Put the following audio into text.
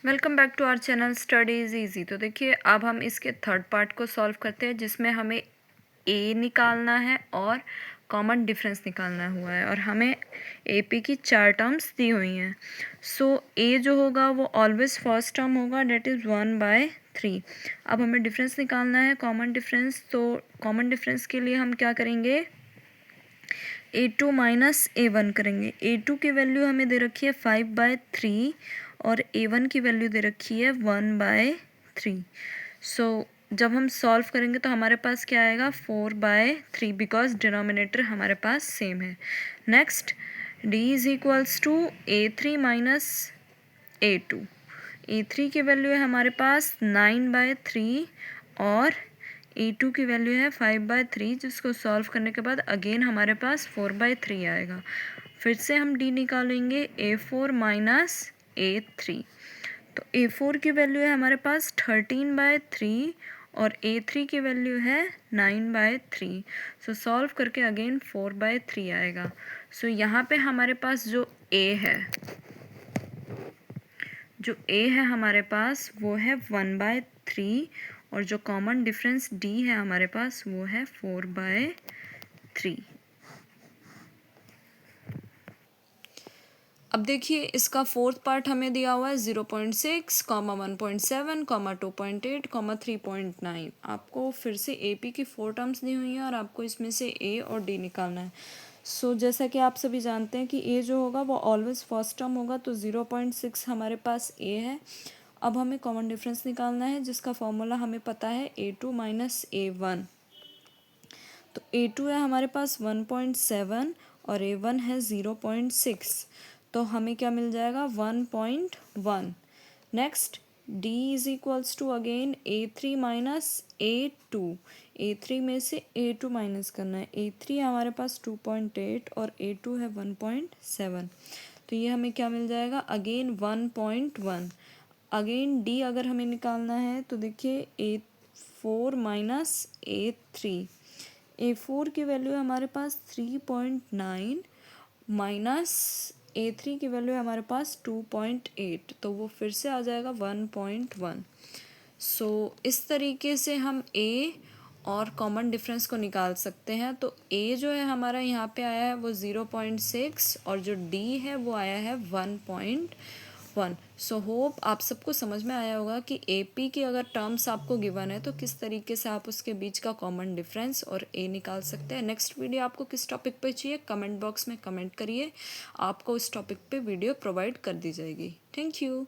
Welcome back to our channel study is easy. तो देखिए अब हम इसके थर्ड पार्ट को सॉल्व करते हैं जिसमें हमें ए निकालना है और कॉमन डिफरेंस निकालना हुआ है और हमें एपी की 4 टर्म्स दी हुई हैं। सो ए जो होगा वो ऑलवेज फर्स्ट टर्म होगा, डेट इज़ 1/3। अब हमें डिफरेंस निकालना है, कॉमन डिफरेंस। तो कॉमन डिफरेंस के लिए हम क्या करेंगे, A2 माइनस A1 करेंगे। A2 की वैल्यू हमें दे रखी है 5/3 और A1 की वैल्यू दे रखी है 1/3। सो जब हम सॉल्व करेंगे तो हमारे पास क्या आएगा, 4/3, बिकॉज डिनोमिनेटर हमारे पास सेम है। Next, D is equals to A3 minus A2। A3 की वैल्यू है हमारे पास 9/3 और A2 की वैल्यू है 5/3, जिसको सॉल्व करने के बाद अगेन हमारे पास 4/3 आएगा। फिर से हम D निकालेंगे, A4 माइनस A3। तो A4 की वैल्यू है हमारे पास 13/3 और A3 की वैल्यू है 9/3। सो सॉल्व करके अगेन 4/3 आएगा। सो यहाँ पे हमारे पास जो A है हमारे पास वो है 1/3 और जो कॉमन डिफरेंस D है हमारे पास वो है 4/3। अब देखिए इसका फोर्थ पार्ट हमें दिया हुआ है 0.6, 1.7, 2.8, 3.9। आपको फिर से AP की 4 टर्म्स दी हुई हैं और आपको इसमें से A और D निकालना है। सो जैसा कि आप सभी जानते हैं कि A जो होगा वो ऑलवेज फर्स्ट टर्म होगा, तो 0.6 हमारे पास A है। अब हमें कॉमन डिफरेंस निकालना है जिसका फॉर्मूला हमें पता है, A2 माइनस A1। तो A2 है हमारे पास 1.7 और A1 है 0.6, तो हमें क्या मिल जाएगा, 1.1। Next, D is equals to again A3 minus A2। A3 में से A2 माइनस करना है। A3 हमारे पास 2.8 और A2 है 1.7, तो ये हमें क्या मिल जाएगा, अगेन 1.1। अगेन D अगर हमें निकालना है तो देखिए A4 माइनस A3। A4 की वैल्यू है हमारे पास 3.9 माइनस A3 की वैल्यू है हमारे पास 2.8, तो वो फिर से आ जाएगा 1.1। सो इस तरीके से हम A और कॉमन डिफरेंस को निकाल सकते हैं। तो A जो है हमारा यहाँ पे आया है वो 0.6 और जो D है वो आया है 1.1। सो होप आप सबको समझ में आया होगा कि AP की अगर टर्म्स आपको गिवन है तो किस तरीके से आप उसके बीच का कॉमन डिफरेंस और A निकाल सकते हैं। नेक्स्ट वीडियो आपको किस टॉपिक पे चाहिए, कमेंट बॉक्स में कमेंट करिए, आपको उस टॉपिक पे वीडियो प्रोवाइड कर दी जाएगी। Thank you.